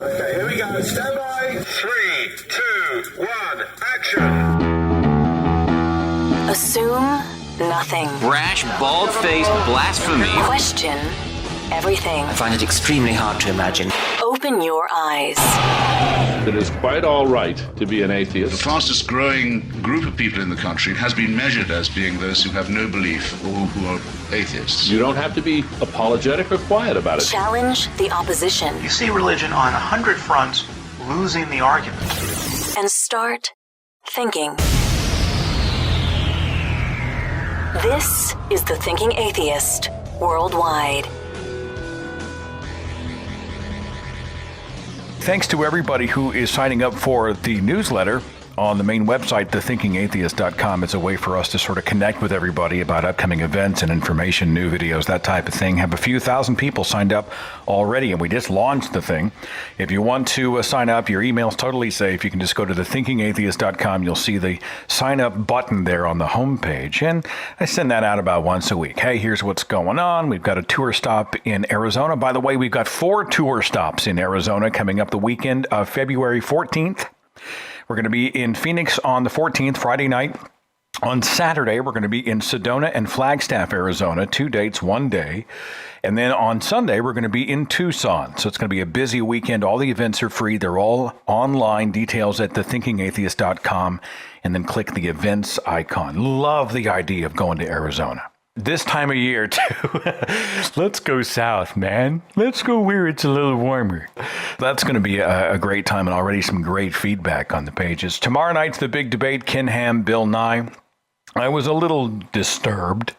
Okay, here we go. Stand by. 3, 2, 1, action. Assume nothing. Brash, bald-faced blasphemy. Question everything. I find it extremely hard to imagine. Open your eyes. It is quite all right to be an atheist. The fastest growing group of people in the country has been measured as being those who have no belief or who are atheists. You don't have to be apologetic or quiet about it. Challenge the opposition. You see religion on 100 fronts losing the argument. And start thinking. This is the Thinking Atheist worldwide. Thanks to everybody who is signing up for the newsletter on the main website, thethinkingatheist.com. It's a way for us to sort of connect with everybody about upcoming events and information, new videos, that type of thing. Have a few thousand people signed up already, and we just launched the thing. If you want to sign up, your email's totally safe. You can just go to thethinkingatheist.com. You'll see the sign up button there on the homepage, and I send that out about once a week. Hey, here's what's going on. We've got a tour stop in Arizona. By the way, we've got 4 tour stops in Arizona coming up the weekend of February 14th. We're going to be in Phoenix on the 14th, Friday night. On Saturday, we're going to be in Sedona and Flagstaff, Arizona, 2 dates, 1 day. And then on Sunday, we're going to be in Tucson. So it's going to be a busy weekend. All the events are free. They're all online. Details at thethinkingatheist.com. And then click the events icon. Love the idea of going to Arizona. This time of year, too. Let's go south, man. Let's go where it's a little warmer. That's going to be a great time, and already some great feedback on the pages. Tomorrow night's the big debate, Ken Ham, Bill Nye. I was a little disturbed.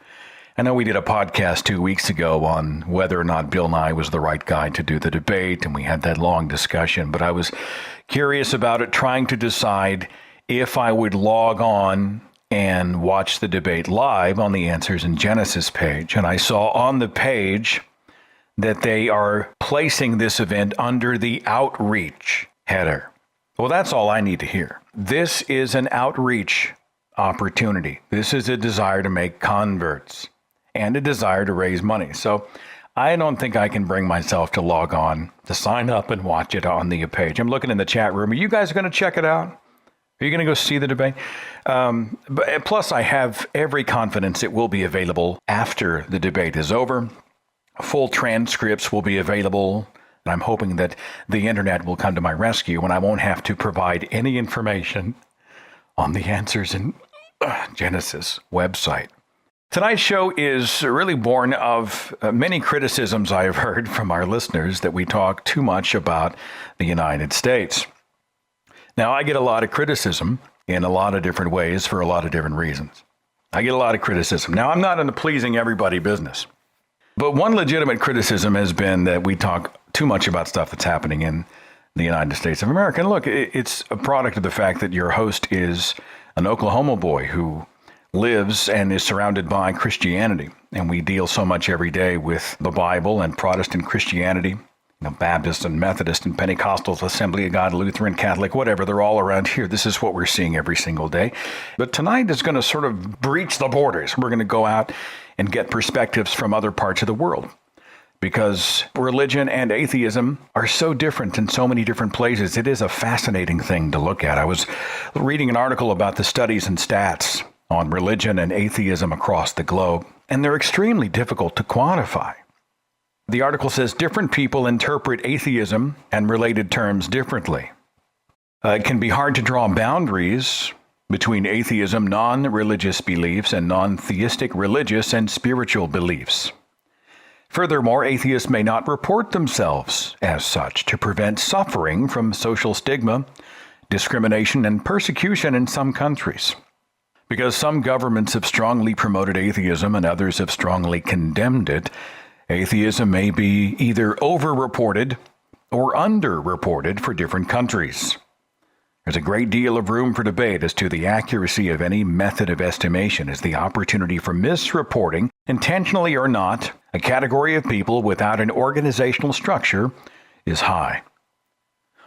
I know we did a podcast 2 weeks ago on whether or not Bill Nye was the right guy to do the debate, and we had that long discussion, but I was curious about it, trying to decide if I would log on and watch the debate live on the Answers in Genesis page. And I saw on the page that they are placing this event under the outreach header. Well, that's all I need to hear. This is an outreach opportunity. This is a desire to make converts and a desire to raise money. So I don't think I can bring myself to log on, to sign up and watch it on the page. I'm looking in the chat room. Are you guys going to check it out? Are you going to go see the debate? But plus, I have every confidence it will be available after the debate is over. Full transcripts will be available, and I'm hoping that the internet will come to my rescue and I won't have to provide any information on the Answers in Genesis website. Tonight's show is really born of many criticisms I have heard from our listeners that we talk too much about the United States. Now, I get a lot of criticism in a lot of different ways for a lot of different reasons. I get a lot of criticism. Now, I'm not in the pleasing everybody business. But one legitimate criticism has been that we talk too much about stuff that's happening in the United States of America. And look, it's a product of the fact that your host is an Oklahoma boy who lives and is surrounded by Christianity. And we deal so much every day with the Bible and Protestant Christianity. Baptist and Methodist and Pentecostals, Assembly of God, Lutheran, Catholic, whatever, they're all around here. This is what we're seeing every single day. But tonight is going to sort of breach the borders. We're going to go out and get perspectives from other parts of the world, because religion and atheism are so different in so many different places. It is a fascinating thing to look at. I was reading an article about the studies and stats on religion and atheism across the globe, and they're extremely difficult to quantify. The article says different people interpret atheism and related terms differently. It can be hard to draw boundaries between atheism, non-religious beliefs, and non-theistic religious and spiritual beliefs. Furthermore, atheists may not report themselves as such to prevent suffering from social stigma, discrimination, and persecution in some countries. Because some governments have strongly promoted atheism and others have strongly condemned it, atheism may be either over-reported or under-reported for different countries. There's a great deal of room for debate as to the accuracy of any method of estimation, as the opportunity for misreporting, intentionally or not, a category of people without an organizational structure is high.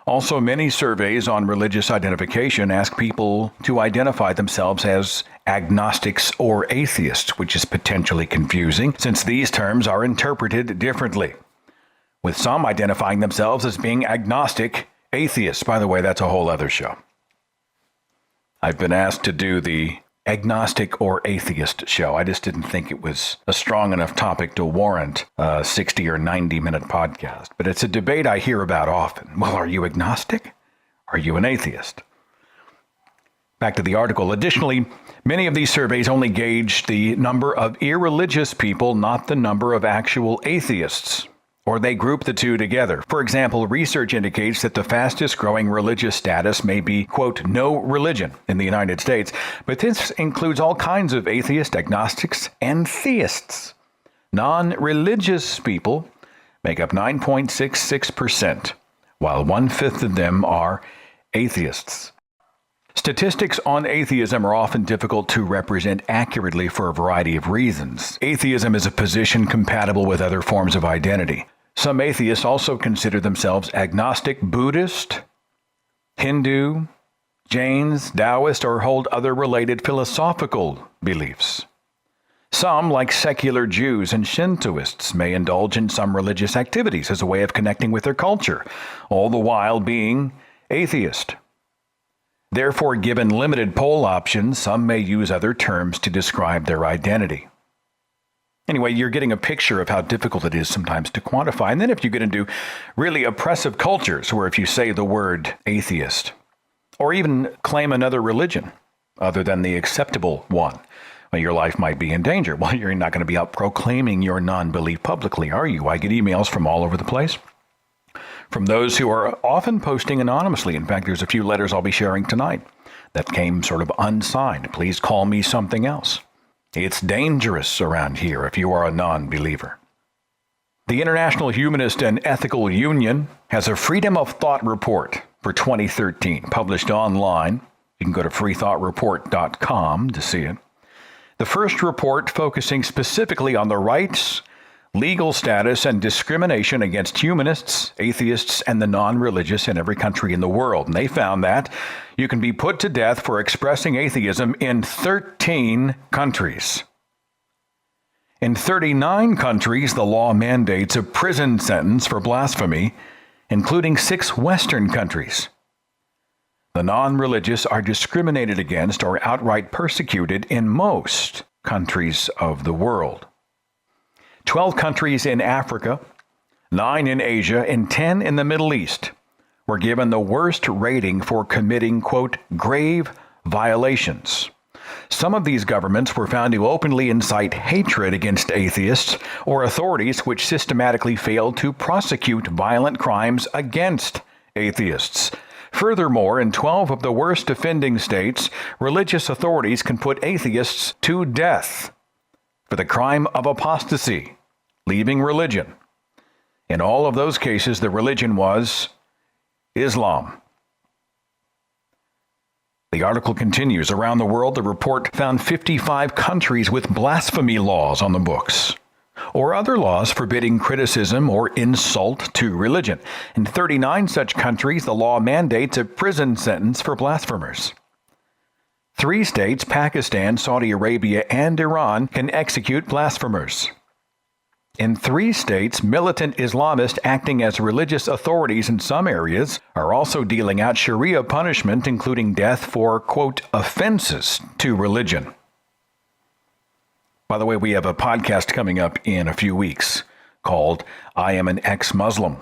Also, many surveys on religious identification ask people to identify themselves as agnostics or atheists, which is potentially confusing since these terms are interpreted differently. with some identifying themselves as being agnostic atheists. By the way, that's a whole other show. I've been asked to do the agnostic or atheist show. I just didn't think it was a strong enough topic to warrant a 60 or 90-minute podcast. But it's a debate I hear about often. Well, are you agnostic? Are you an atheist? Back to the article. Additionally, many of these surveys only gauge the number of irreligious people, not the number of actual atheists. Or they group the two together. For example, research indicates that the fastest growing religious status may be, quote, no religion in the United States, but this includes all kinds of atheists, agnostics, and theists. Non-religious people make up 9.66%, while 1/5 of them are atheists. Statistics on atheism are often difficult to represent accurately for a variety of reasons. Atheism is a position compatible with other forms of identity. Some atheists also consider themselves agnostic, Buddhist, Hindu, Jains, Taoist, or hold other related philosophical beliefs. Some, like secular Jews and Shintoists, may indulge in some religious activities as a way of connecting with their culture, all the while being atheist. Therefore, given limited poll options, some may use other terms to describe their identity. Anyway, you're getting a picture of how difficult it is sometimes to quantify. And then if you get into really oppressive cultures, where if you say the word atheist, or even claim another religion other than the acceptable one, well, your life might be in danger. Well, you're not going to be out proclaiming your non-belief publicly, are you? I get emails from all over the place, from those who are often posting anonymously. In fact, there's a few letters I'll be sharing tonight that came sort of unsigned. Please call me something else. It's dangerous around here if you are a non-believer. The International Humanist and Ethical Union has a Freedom of Thought report for 2013, published online. You can go to freethoughtreport.com to see it. The first report focusing specifically on the rights, legal status, and discrimination against humanists, atheists, and the non-religious in every country in the world. And they found that you can be put to death for expressing atheism in 13 countries. In 39 countries, the law mandates a prison sentence for blasphemy, including 6 Western countries. The non-religious are discriminated against or outright persecuted in most countries of the world. 12 countries in Africa, 9 in Asia, and 10 in the Middle East were given the worst rating for committing, quote, grave violations. Some of these governments were found to openly incite hatred against atheists or authorities which systematically failed to prosecute violent crimes against atheists. Furthermore, in 12 of the worst offending states, religious authorities can put atheists to death for the crime of apostasy, leaving religion. In all of those cases, the religion was Islam. The article continues. Around the world, the report found 55 countries with blasphemy laws on the books, or other laws forbidding criticism or insult to religion. In 39 such countries, the law mandates a prison sentence for blasphemers. 3 states, Pakistan, Saudi Arabia, and Iran, can execute blasphemers. In 3 states, militant Islamists acting as religious authorities in some areas are also dealing out Sharia punishment, including death for, quote, offenses to religion. By the way, we have a podcast coming up in a few weeks called I Am an Ex-Muslim.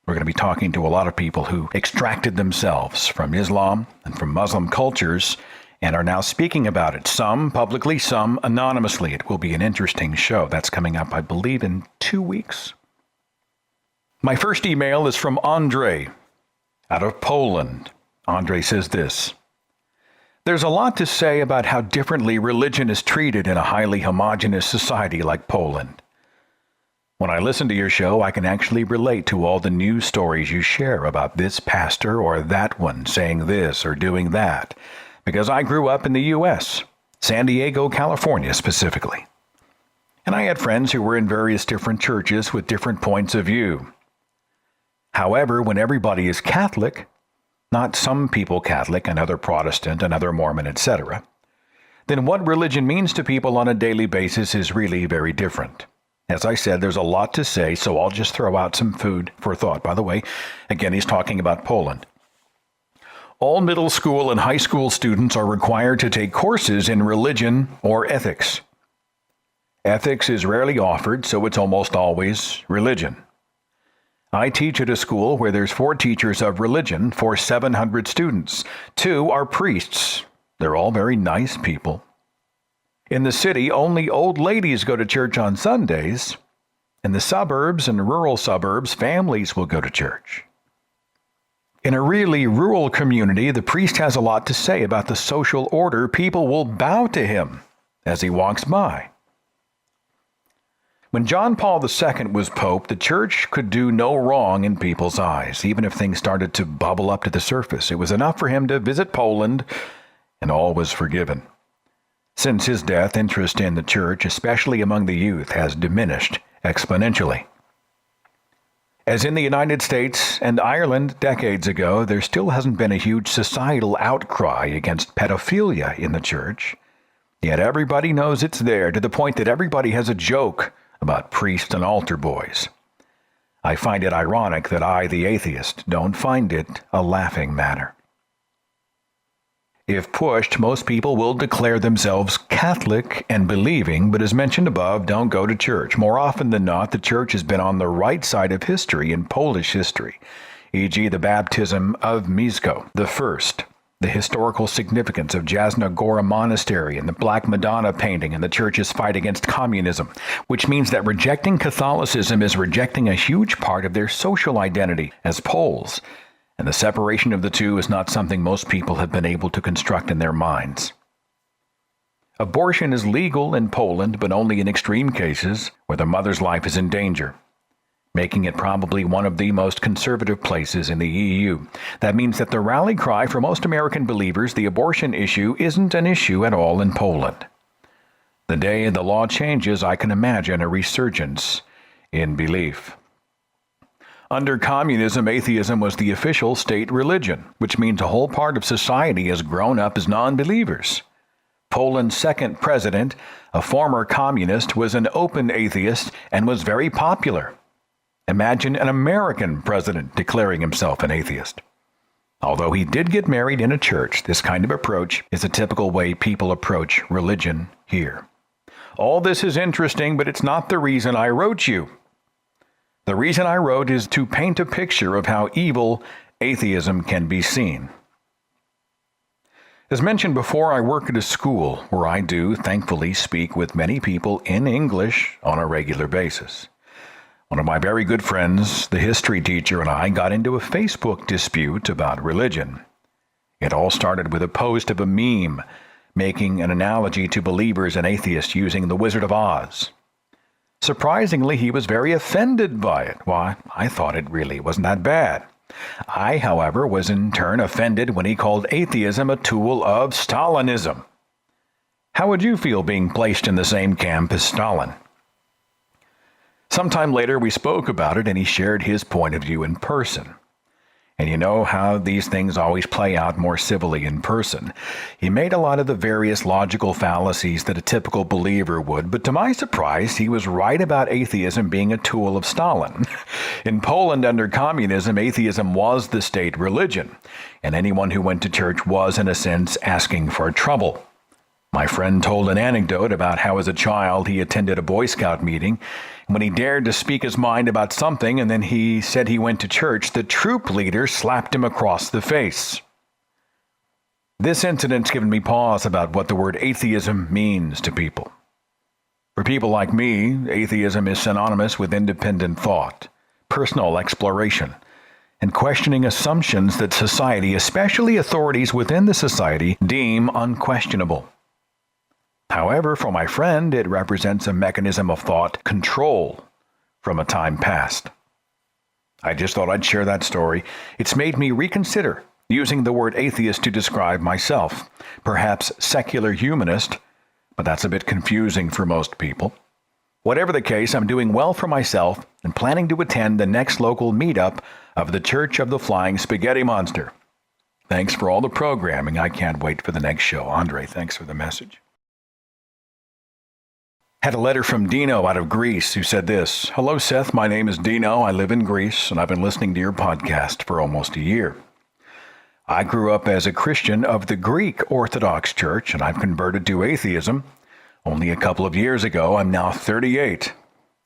We're going to be talking to a lot of people who extracted themselves from Islam and from Muslim cultures and are now speaking about it, some publicly, some anonymously. It will be an interesting show. That's coming up, I believe, in 2 weeks. My first email is from Andre out of Poland. Andre says this: there's a lot to say about how differently religion is treated in a highly homogeneous society like Poland. When I listen to your show, I can actually relate to all the news stories you share about this pastor or that one saying this or doing that, because I grew up in the U.S., San Diego, California specifically. And I had friends who were in various different churches with different points of view. However, when everybody is Catholic, not some people Catholic, another Protestant, another Mormon, etc., then what religion means to people on a daily basis is really very different. As I said, there's a lot to say, so I'll just throw out some food for thought. By the way, again, he's talking about Poland. All middle school and high school students are required to take courses in religion or ethics. Ethics is rarely offered, so it's almost always religion. I teach at a school where there's 4 teachers of religion for 700 students. 2 are priests. They're all very nice people. In the city, only old ladies go to church on Sundays. In the suburbs and rural suburbs, families will go to church. In a really rural community, the priest has a lot to say about the social order. People will bow to him as he walks by. When John Paul II was Pope, the church could do no wrong in people's eyes. Even if things started to bubble up to the surface, it was enough for him to visit Poland, and all was forgiven. Since his death, interest in the church, especially among the youth, has diminished exponentially. As in the United States and Ireland decades ago, there still hasn't been a huge societal outcry against pedophilia in the church. Yet everybody knows it's there, to the point that everybody has a joke about priests and altar boys. I find it ironic that I, the atheist, don't find it a laughing matter. If pushed, most people will declare themselves Catholic and believing, but as mentioned above, don't go to church. More often than not, the church has been on the right side of history in Polish history, e.g. the baptism of Mieszko the First, the historical significance of Jasna Gora Monastery and the Black Madonna painting and the church's fight against communism, which means that rejecting Catholicism is rejecting a huge part of their social identity as Poles, and the separation of the two is not something most people have been able to construct in their minds. Abortion is legal in Poland, but only in extreme cases where the mother's life is in danger, making it probably one of the most conservative places in the EU. That means that the rally cry for most American believers, the abortion issue, isn't an issue at all in Poland. The day the law changes, I can imagine a resurgence in belief. Under communism, atheism was the official state religion, which means a whole part of society has grown up as non-believers. Poland's second president, a former communist, was an open atheist and was very popular. Imagine an American president declaring himself an atheist. Although he did get married in a church, this kind of approach is a typical way people approach religion here. All this is interesting, but it's not the reason I wrote you. The reason I wrote is to paint a picture of how evil atheism can be seen. As mentioned before, I work at a school where I do, thankfully, speak with many people in English on a regular basis. One of my very good friends, the history teacher, and I got into a Facebook dispute about religion. It all started with a post of a meme making an analogy to believers and atheists using the Wizard of Oz. Surprisingly, he was very offended by it. Why, I thought it really wasn't that bad. I, however, was in turn offended when he called atheism a tool of Stalinism. How would you feel being placed in the same camp as Stalin? Sometime later, we spoke about it, and he shared his point of view in person. And you know how these things always play out more civilly in person. He made a lot of the various logical fallacies that a typical believer would, but to my surprise, he was right about atheism being a tool of Stalin. In Poland under communism, atheism was the state religion, and anyone who went to church was, in a sense, asking for trouble. My friend told an anecdote about how as a child he attended a Boy Scout meeting. When he dared to speak his mind about something and then he said he went to church, the troop leader slapped him across the face. This incident's given me pause about what the word atheism means to people. For people like me, atheism is synonymous with independent thought, personal exploration, and questioning assumptions that society, especially authorities within the society, deem unquestionable. However, for my friend, it represents a mechanism of thought control from a time past. I just thought I'd share that story. It's made me reconsider using the word atheist to describe myself. Perhaps secular humanist, but that's a bit confusing for most people. Whatever the case, I'm doing well for myself and planning to attend the next local meetup of the Church of the Flying Spaghetti Monster. Thanks for all the programming. I can't wait for the next show. Andre, thanks for the message. Had a letter from Dino out of Greece who said this. Hello, Seth. My name is Dino. I live in Greece, and I've been listening to your podcast for almost a year. I grew up as a Christian of the Greek Orthodox Church, and I've converted to atheism only a couple of years ago. I'm now 38.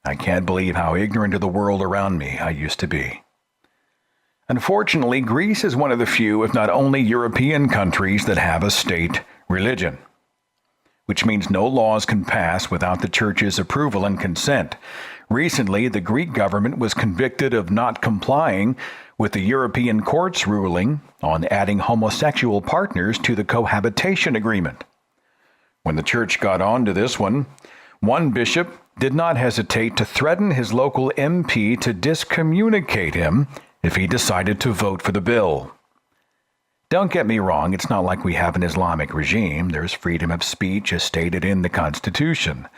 I can't believe how ignorant of the world around me I used to be. Unfortunately, Greece is one of the few, if not only, European countries that have a state religion, which means no laws can pass without the church's approval and consent. Recently, the Greek government was convicted of not complying with the European court's ruling on adding homosexual partners to the cohabitation agreement. When the church got on to this one bishop did not hesitate to threaten his local MP to discommunicate him if he decided to vote for the bill. Don't get me wrong, it's not like we have an Islamic regime. There's freedom of speech as stated in the Constitution.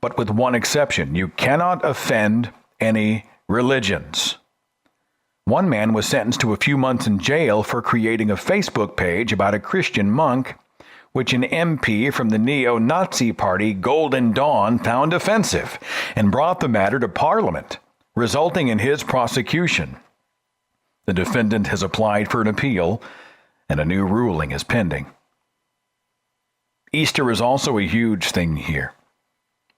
But with one exception, you cannot offend any religions. One man was sentenced to a few months in jail for creating a Facebook page about a Christian monk, which an MP from the neo-Nazi party Golden Dawn found offensive and brought the matter to Parliament, resulting in his prosecution. The defendant has applied for an appeal, and a new ruling is pending. Easter is also a huge thing here.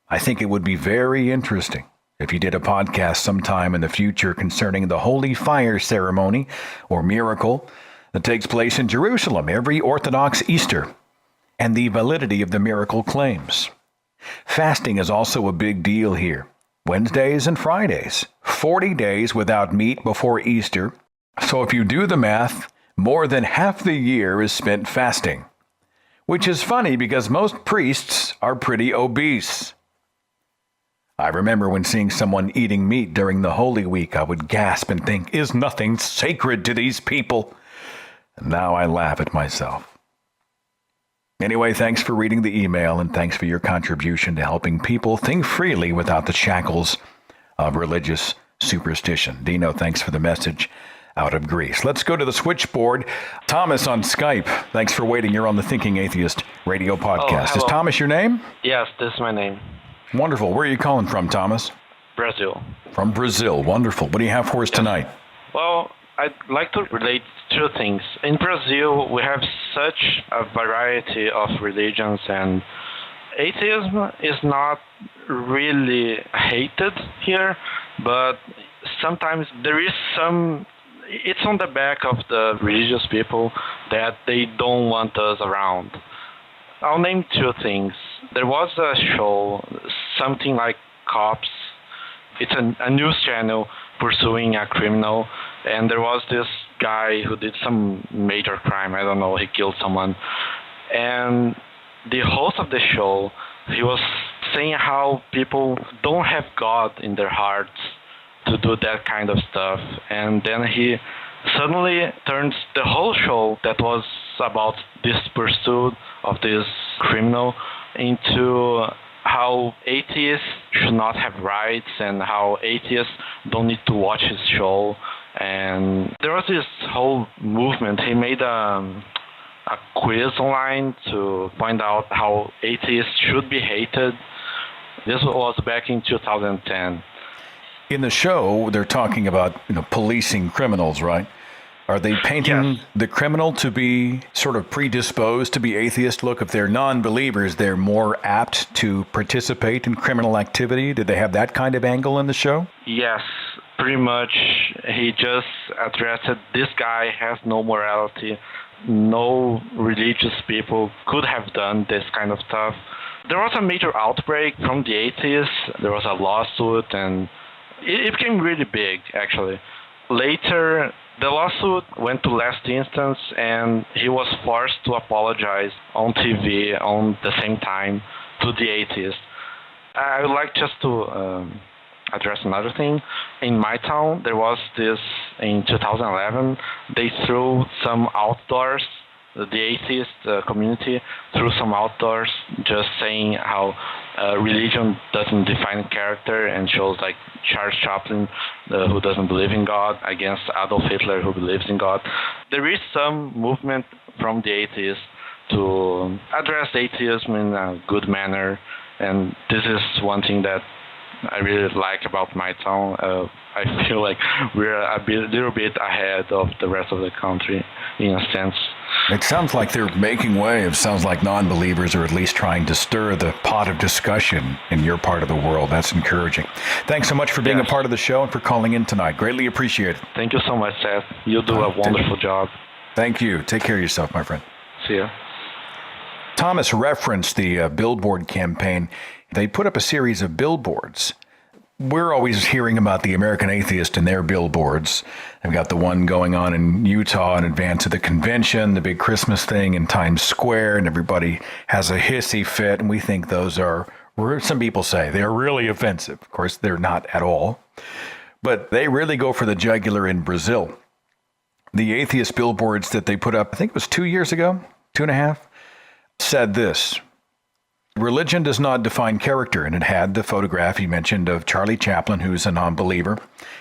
I think it would be very interesting if you did a podcast sometime in the future concerning the Holy Fire ceremony or miracle that takes place in Jerusalem every Orthodox Easter, and the validity of the miracle claims. Fasting is also a big deal here. Wednesdays and Fridays, 40 days without meat before Easter. So if you do the math, more than half the year is spent fasting, which is funny because most priests are pretty obese. I remember when seeing someone eating meat during the Holy Week, I would gasp and think, is nothing sacred to these people? And now I laugh at myself. Anyway, thanks for reading the email, and thanks for your contribution to helping people think freely without the shackles of religious superstition. Dino, thanks for the message out of Greece. Let's go to the switchboard. Thomas on Skype. Thanks for waiting. You're on the Thinking Atheist radio podcast. Is Thomas your name? Yes, this is my name. Wonderful. Where are you calling from, Thomas? Brazil. From Brazil. Wonderful. What do you have for us tonight? Well, I'd like to relate two things. In Brazil, we have such a variety of religions, and atheism is not really hated here, but sometimes there is some, it's on the back of the religious people that they don't want us around. I'll name two things. There was a show, something like Cops. It's a news channel pursuing a criminal, and there was this guy who did some major crime. I don't know, he killed someone. And the host of the show, he was saying how people don't have God in their hearts to do that kind of stuff. And then he suddenly turns the whole show that was about this pursuit of this criminal into how atheists should not have rights and how atheists don't need to watch his show. And there was this whole movement. He made a quiz online to point out how atheists should be hated. This was back in 2010. In the show, they're talking about policing criminals, right? Are they painting the criminal to be sort of predisposed to be atheist? Look, if they're non-believers, they're more apt to participate in criminal activity. Did they have that kind of angle in the show? Yes, pretty much. He just addressed that this guy has no morality. No religious people could have done this kind of stuff. There was a major outbreak from the atheists. There was a lawsuit, and it became really big, actually. Later, the lawsuit went to last instance, and he was forced to apologize on TV on the same time to the atheists. I would like just to address another thing. In my town, there was this, in 2011, they threw some outdoors, the atheist community threw some outdoors, just saying how religion doesn't define character, and shows like Charles Chaplin, who doesn't believe in God, against Adolf Hitler, who believes in God. There is some movement from the atheists to address atheism in a good manner, And this is one thing that I really like about my town. I feel like we're a little bit ahead of the rest of the country in a sense. It sounds like they're making waves. Sounds like non-believers are at least trying to stir the pot of discussion in your part of the world. That's encouraging. Thanks so much for being a part of the show and for calling in tonight. Greatly appreciate it. Thank you so much, Seth. You do a wonderful job. Thank you. Take care of yourself, my friend. See ya. Thomas referenced the billboard campaign. They put up a series of billboards. We're always hearing about the American Atheist and their billboards. They've got the one going on in Utah in advance of the convention, the big Christmas thing in Times Square, and everybody has a hissy fit, and we think those are, some people say, they're really offensive. Of course, they're not at all. But they really go for the jugular in Brazil. The atheist billboards that they put up, I think it was 2 years ago, 2.5, said this: religion does not define character, and it had the photograph he mentioned of Charlie Chaplin, who's a non-believer,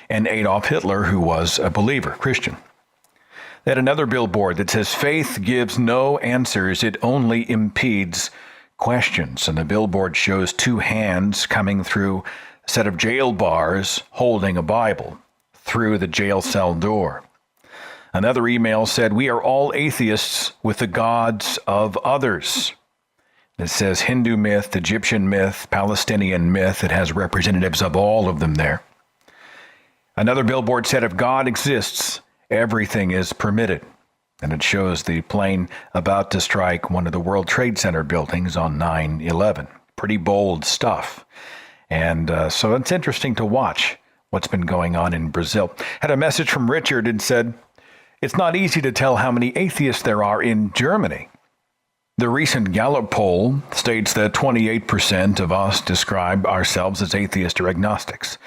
and Adolf Hitler, who was a believer, Christian. They had another billboard that says, faith gives no answers, it only impedes questions. And the billboard shows two hands coming through a set of jail bars holding a Bible through the jail cell door. Another email said, we are all atheists with the gods of others. It says Hindu myth, Egyptian myth, Palestinian myth. It has representatives of all of them there. Another billboard said, if God exists, everything is permitted. And it shows the plane about to strike one of the World Trade Center buildings on 9/11. Pretty bold stuff. And so it's interesting to watch what's been going on in Brazil. Had a message from Richard and said, it's not easy to tell how many atheists there are in Germany. The recent Gallup poll states that 28% of us describe ourselves as atheists or agnostics.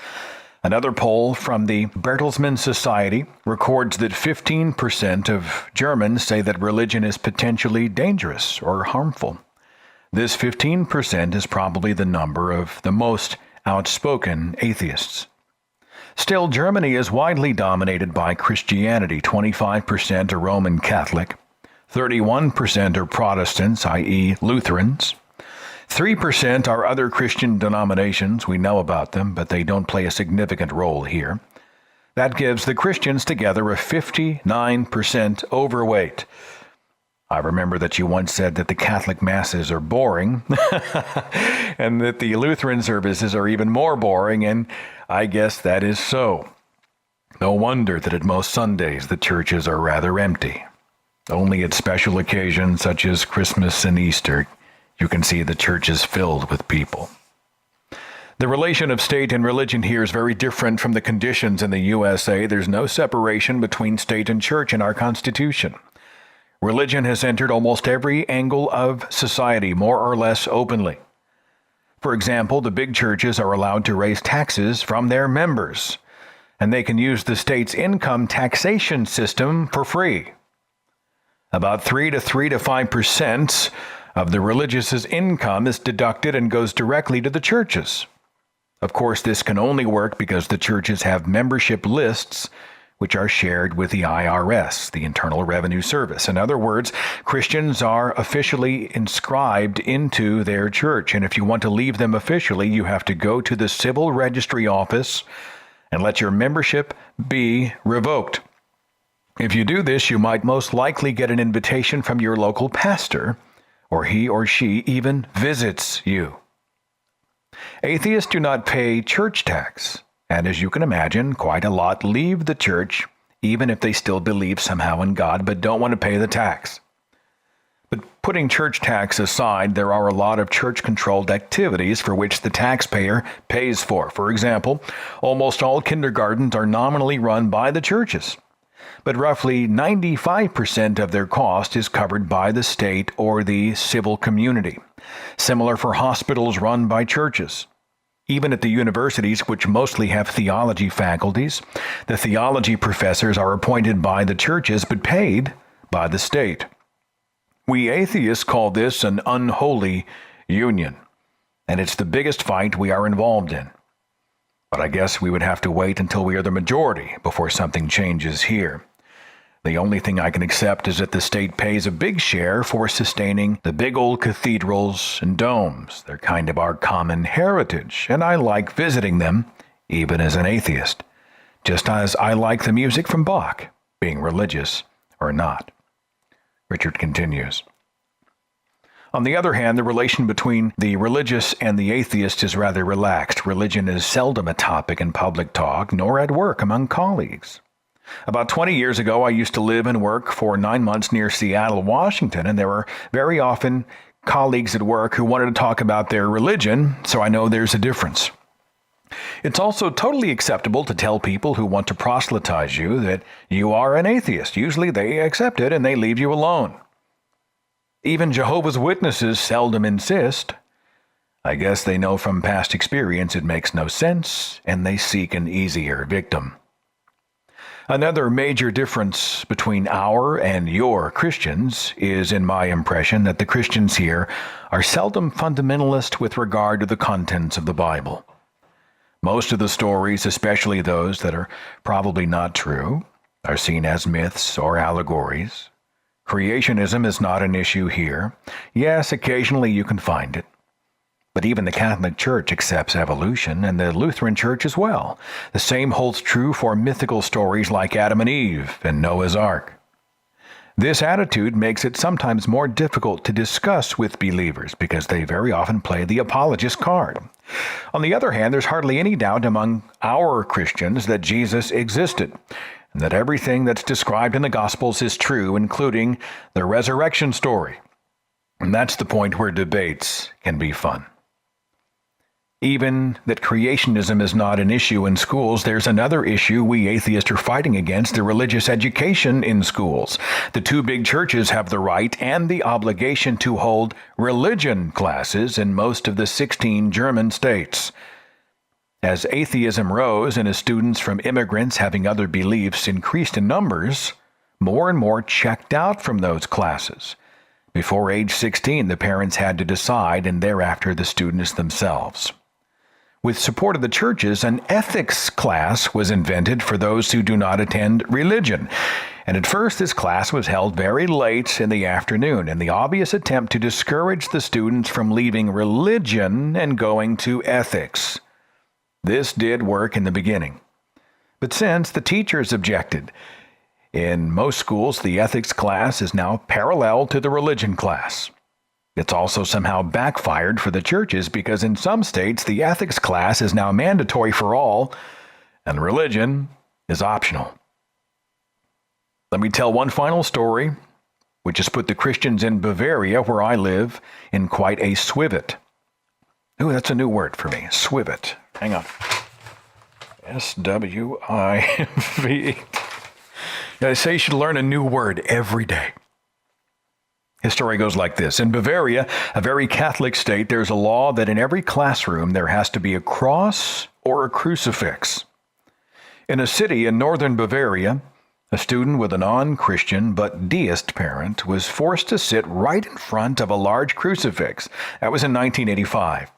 Another poll from the Bertelsmann Society records that 15% of Germans say that religion is potentially dangerous or harmful. This 15% is probably the number of the most outspoken atheists. Still, Germany is widely dominated by Christianity. 25% are Roman Catholic. 31% are Protestants, i.e. Lutherans. 3% are other Christian denominations. We know about them, but they don't play a significant role here. That gives the Christians together a 59% overweight. I remember that you once said that the Catholic masses are boring and that the Lutheran services are even more boring, and I guess that is so. No wonder that at most Sundays the churches are rather empty. Only at special occasions such as Christmas and Easter, you can see the churches filled with people. The relation of state and religion here is very different from the conditions in the USA. There's no separation between state and church in our Constitution. Religion has entered almost every angle of society, more or less openly. For example, the big churches are allowed to raise taxes from their members, and they can use the state's income taxation system for free. About 3 to 5% of the religious income is deducted and goes directly to the churches. Of course, this can only work because the churches have membership lists which are shared with the IRS, the Internal Revenue Service. In other words, Christians are officially inscribed into their church, and if you want to leave them officially, you have to go to the civil registry office and let your membership be revoked. If you do this, you might most likely get an invitation from your local pastor, or he or she even visits you. Atheists do not pay church tax, and as you can imagine, quite a lot leave the church, even if they still believe somehow in God, but don't want to pay the tax. But putting church tax aside, there are a lot of church-controlled activities for which the taxpayer pays for. For example, almost all kindergartens are nominally run by the churches, but roughly 95% of their cost is covered by the state or the civil community. Similar for hospitals run by churches. Even at the universities, which mostly have theology faculties, the theology professors are appointed by the churches but paid by the state. We atheists call this an unholy union, and it's the biggest fight we are involved in. But I guess we would have to wait until we are the majority before something changes here. The only thing I can accept is that the state pays a big share for sustaining the big old cathedrals and domes. They're kind of our common heritage, and I like visiting them, even as an atheist, just as I like the music from Bach, being religious or not. Richard continues. On the other hand, the relation between the religious and the atheist is rather relaxed. Religion is seldom a topic in public talk, nor at work among colleagues. About 20 years ago, I used to live and work for 9 months near Seattle, Washington, and there were very often colleagues at work who wanted to talk about their religion, so I know there's a difference. It's also totally acceptable to tell people who want to proselytize you that you are an atheist. Usually they accept it and they leave you alone. Even Jehovah's Witnesses seldom insist. I guess they know from past experience it makes no sense, and they seek an easier victim. Another major difference between our and your Christians is, in my impression, that the Christians here are seldom fundamentalist with regard to the contents of the Bible. Most of the stories, especially those that are probably not true, are seen as myths or allegories. Creationism is not an issue here. Yes, occasionally you can find it. But even the Catholic Church accepts evolution, and the Lutheran Church as well. The same holds true for mythical stories like Adam and Eve and Noah's Ark. This attitude makes it sometimes more difficult to discuss with believers because they very often play the apologist card. On the other hand, there's hardly any doubt among our Christians that Jesus existed, and that everything that's described in the Gospels is true, including the resurrection story. And that's the point where debates can be fun. Even that creationism is not an issue in schools, there's another issue we atheists are fighting against, the religious education in schools. The two big churches have the right and the obligation to hold religion classes in most of the 16 German states. As atheism rose and as students from immigrants having other beliefs increased in numbers, more and more checked out from those classes. Before age 16, the parents had to decide, and thereafter the students themselves. With support of the churches, an ethics class was invented for those who do not attend religion. And at first, this class was held very late in the afternoon in the obvious attempt to discourage the students from leaving religion and going to ethics. This did work in the beginning. But since the teachers objected, in most schools, the ethics class is now parallel to the religion class. It's also somehow backfired for the churches because in some states, the ethics class is now mandatory for all, and religion is optional. Let me tell one final story, which has put the Christians in Bavaria, where I live, in quite a swivet. Ooh, that's a new word for me, swivet. Hang on. S-W-I-V-E. I say you should learn a new word every day. His story goes like this. In Bavaria, a very Catholic state, there's a law that in every classroom there has to be a cross or a crucifix. In a city in northern Bavaria, a student with a non-Christian but deist parent was forced to sit right in front of a large crucifix. That was in 1985.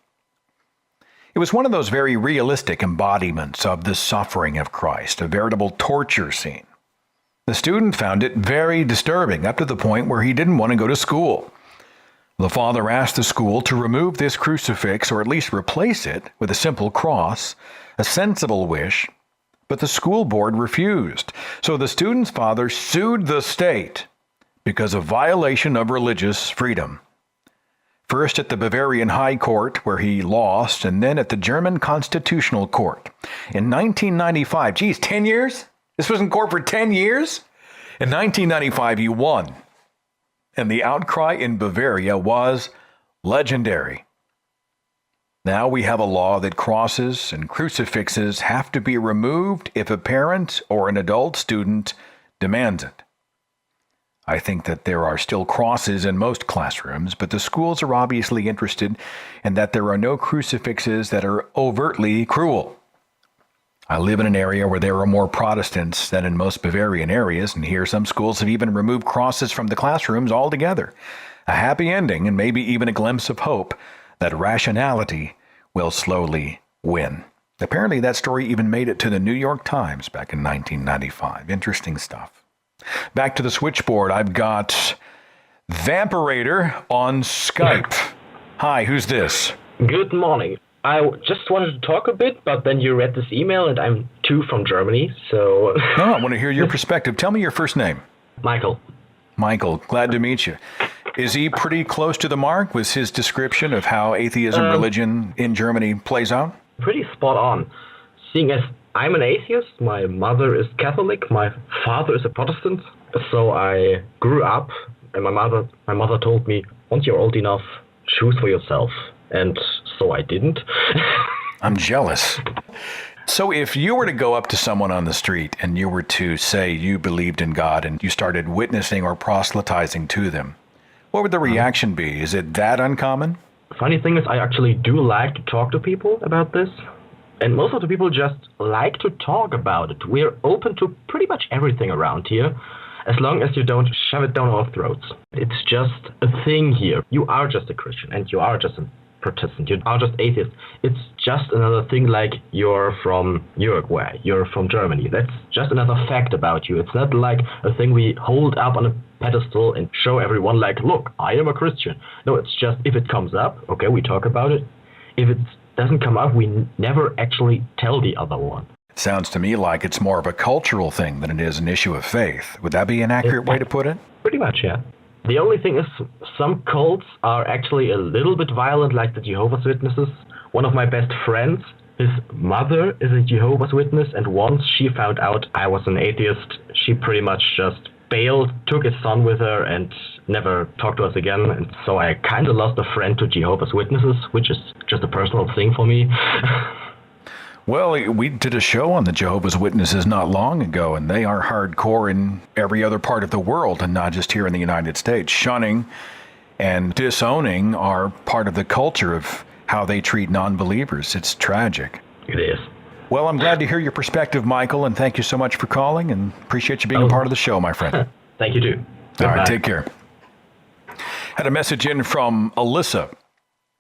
It was one of those very realistic embodiments of the suffering of Christ, a veritable torture scene. The student found it very disturbing, up to the point where he didn't want to go to school. The father asked the school to remove this crucifix, or at least replace it with a simple cross, a sensible wish, but the school board refused. So the student's father sued the state because of violation of religious freedom. First at the Bavarian High Court, where he lost, and then at the German Constitutional Court. In 1995, 10 years? This was in court for 10 years? In 1995, he won. And the outcry in Bavaria was legendary. Now we have a law that crosses and crucifixes have to be removed if a parent or an adult student demands it. I think that there are still crosses in most classrooms, but the schools are obviously interested in that there are no crucifixes that are overtly cruel. I live in an area where there are more Protestants than in most Bavarian areas, and here some schools have even removed crosses from the classrooms altogether. A happy ending and maybe even a glimpse of hope that rationality will slowly win. Apparently that story even made it to the New York Times back in 1995. Interesting stuff. Back to the switchboard. I've got Vampirator on Skype. Hi, who's this? Good morning. I just wanted to talk a bit, but then you read this email, and I'm too from Germany, so... No, I want to hear your perspective. Tell me your first name. Michael. Michael, glad to meet you. Is he pretty close to the mark? Was his description of how atheism religion in Germany plays out? Pretty spot on. Seeing as I'm an atheist, my mother is Catholic, my father is a Protestant, so I grew up, and my mother told me, once you're old enough, choose for yourself. And so I didn't. I'm jealous. So if you were to go up to someone on the street and you were to say you believed in God and you started witnessing or proselytizing to them, what would the reaction be? Is it that uncommon? Funny thing is, I actually do like to talk to people about this. And most of the people just like to talk about it. We're open to pretty much everything around here, as long as you don't shove it down our throats. It's just a thing here. You are just a Christian, and you are just a Protestant. You are just atheist. It's just another thing, like you're from Uruguay, you're from Germany. That's just another fact about you. It's not like a thing we hold up on a pedestal and show everyone like, look, I am a Christian. No, it's just if it comes up, okay, we talk about it. If it doesn't come up, we never actually tell the other one. It sounds to me like it's more of a cultural thing than it is an issue of faith. Would that be an accurate way to put it? Pretty much, yeah. The only thing is, some cults are actually a little bit violent, like the Jehovah's Witnesses. One of my best friends, his mother is a Jehovah's Witness, and once she found out I was an atheist, she pretty much just bailed, took his son with her, and never talked to us again. And so I kind of lost a friend to Jehovah's Witnesses, which is just a personal thing for me. Well, we did a show on the Jehovah's Witnesses not long ago, and they are hardcore in every other part of the world and not just here in the United States. Shunning and disowning are part of the culture of how they treat non-believers. It's tragic. It is. Well, I'm glad to hear your perspective, Michael, and thank you so much for calling, and appreciate you being a part of the show, my friend. Thank you, too. All right, take care. Had a message in from Alyssa.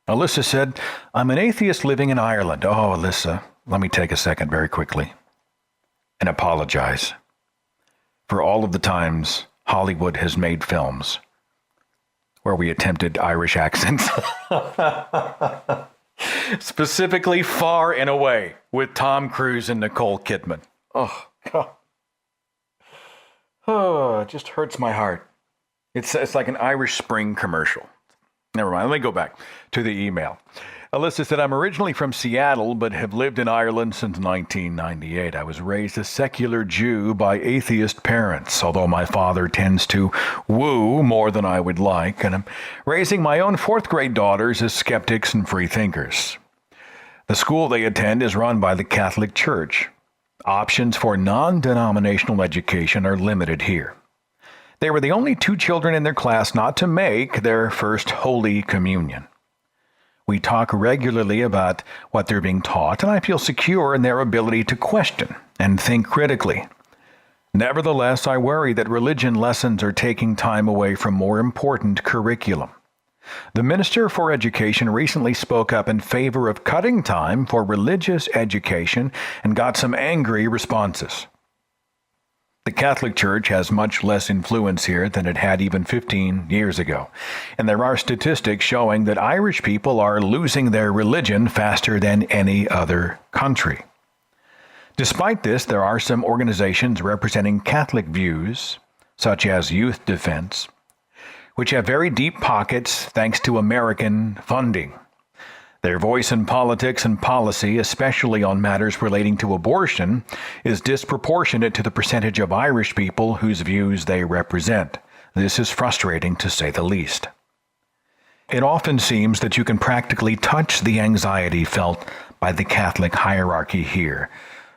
Alyssa said, I'm an atheist living in Ireland. Oh, Alyssa. Let me take a second very quickly and apologize for all of the times Hollywood has made films where we attempted Irish accents. Specifically Far and Away with Tom Cruise and Nicole Kidman. Oh, God. Oh, it just hurts my heart. It's like an Irish Spring commercial. Never mind. Let me go back to the email. Alyssa said, I'm originally from Seattle, but have lived in Ireland since 1998. I was raised a secular Jew by atheist parents, although my father tends to woo more than I would like, and I'm raising my own fourth grade daughters as skeptics and free thinkers. The school they attend is run by the Catholic Church. Options for non-denominational education are limited here. They were the only two children in their class not to make their first Holy Communion. We talk regularly about what they're being taught, and I feel secure in their ability to question and think critically. Nevertheless, I worry that religion lessons are taking time away from more important curriculum. The Minister for Education recently spoke up in favor of cutting time for religious education and got some angry responses. The Catholic Church has much less influence here than it had even 15 years ago, and there are statistics showing that Irish people are losing their religion faster than any other country. Despite this, there are some organizations representing Catholic views, such as Youth Defense, which have very deep pockets thanks to American funding. Their voice in politics and policy, especially on matters relating to abortion, is disproportionate to the percentage of Irish people whose views they represent. This is frustrating, to say the least. It often seems that you can practically touch the anxiety felt by the Catholic hierarchy here.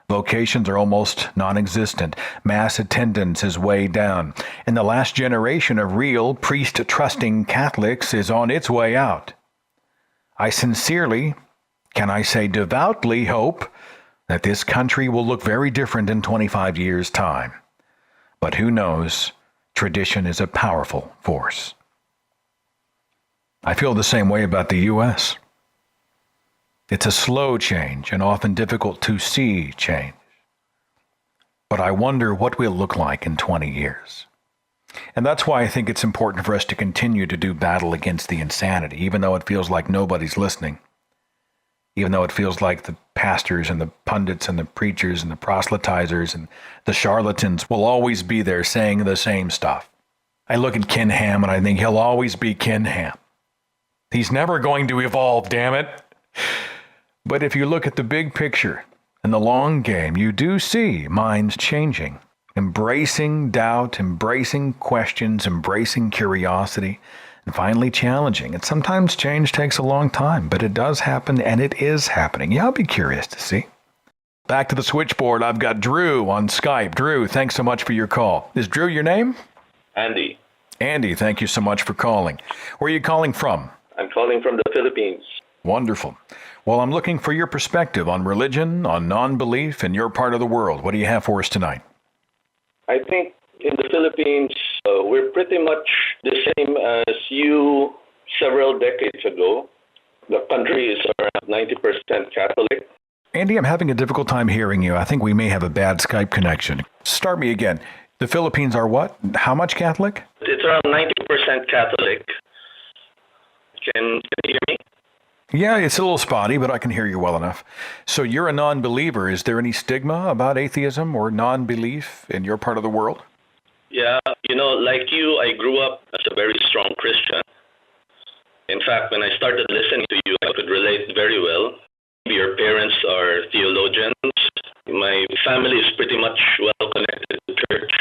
Vocations are almost non-existent. Mass attendance is way down. And the last generation of real priest-trusting Catholics is on its way out. I sincerely, can I say devoutly, hope that this country will look very different in 25 years' time. But who knows? Tradition is a powerful force. I feel the same way about the U.S. It's a slow change and often difficult to see change. but I wonder what we'll look like in 20 years. And that's why I think it's important for us to continue to do battle against the insanity, even though it feels like nobody's listening. Even though it feels like the pastors and the pundits and the preachers and the proselytizers and the charlatans will always be there saying the same stuff. I look at Ken Ham and I think he'll always be Ken Ham. He's never going to evolve, damn it. But if you look at the big picture and the long game, you do see minds changing, embracing doubt, embracing questions, embracing curiosity, and finally challenging. And sometimes change takes a long time, but it does happen, and it is happening. Yeah, I'll be curious to see. Back to the switchboard, I've got Drew on Skype. Drew, thanks so much for your call. Is Drew your name? Andy. Andy, thank you so much for calling. Where are you calling from? I'm calling from the Philippines. Wonderful. Well, I'm looking for your perspective on religion, on non-belief in your part of the world. What do you have for us tonight? I think in the Philippines, we're pretty much the same as you several decades ago. The country is around 90% Catholic. Andy, I'm having a difficult time hearing you. I think we may have a bad Skype connection. Start me again. The Philippines are what? How much Catholic? It's around 90% Catholic. Can you hear me? Yeah, it's a little spotty, but I can hear you well enough. So you're a non-believer. Is there any stigma about atheism or non-belief in your part of the world? Yeah, like you, I grew up as a very strong Christian. In fact, when I started listening to you, I could relate very well. Your parents are theologians. My family is pretty much well connected to church,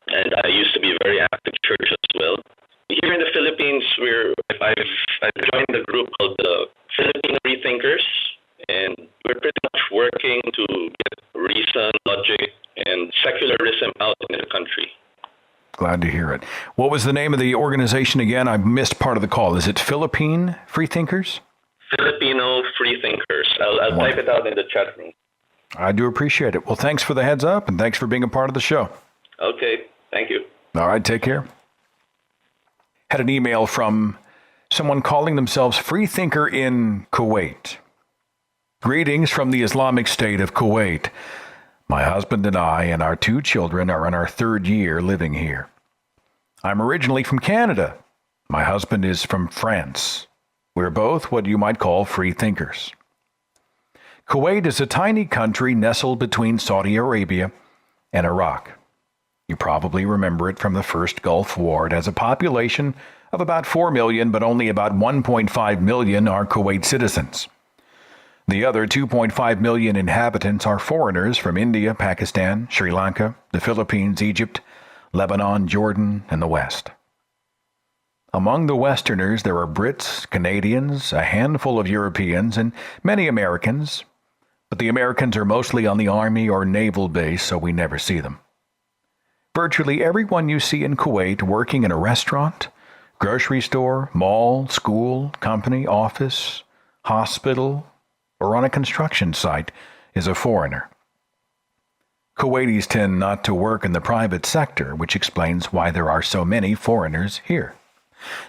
and I used to be very active church as well. Here in the Philippines, I've joined a group called the Filipino Rethinkers, and we're pretty much working to get reason, logic, and secularism out in the country. Glad to hear it. What was the name of the organization again? I missed part of the call. Is it Philippine Freethinkers? Filipino Freethinkers. I'll type it out in the chat room. I do appreciate it. Well, thanks for the heads up, and thanks for being a part of the show. Okay, thank you. All right, take care. Had an email from someone calling themselves Freethinker in Kuwait. Greetings from the Islamic State of Kuwait. My husband and I and our 2 children are in our 3rd year living here. I'm originally from Canada. My husband is from France. We're both what you might call free thinkers. Kuwait is a tiny country nestled between Saudi Arabia and Iraq. You probably remember it from the first Gulf War. It has a population of about 4 million, but only about 1.5 million are Kuwait citizens. The other 2.5 million inhabitants are foreigners from India, Pakistan, Sri Lanka, the Philippines, Egypt, Lebanon, Jordan, and the West. Among the Westerners, there are Brits, Canadians, a handful of Europeans, and many Americans, but the Americans are mostly on the Army or Naval base, so we never see them. Virtually everyone you see in Kuwait working in a restaurant, grocery store, mall, school, company, office, hospital, or on a construction site is a foreigner. Kuwaitis tend not to work in the private sector, which explains why there are so many foreigners here.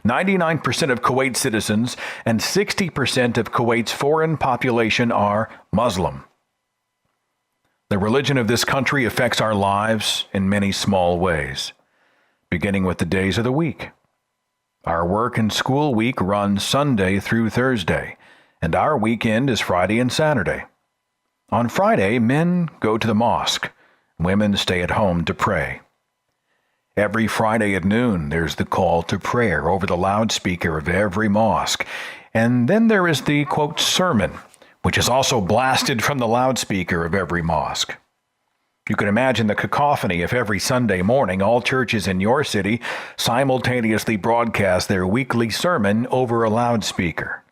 99% of Kuwait citizens and 60% of Kuwait's foreign population are Muslim. The religion of this country affects our lives in many small ways, beginning with the days of the week. Our work and school week runs Sunday through Thursday, and our weekend is Friday and Saturday. On Friday, men go to the mosque. Women stay at home to pray. Every Friday at noon, there's the call to prayer over the loudspeaker of every mosque. And then there is the, quote, sermon, which is also blasted from the loudspeaker of every mosque. You can imagine the cacophony if every Sunday morning all churches in your city simultaneously broadcast their weekly sermon over a loudspeaker.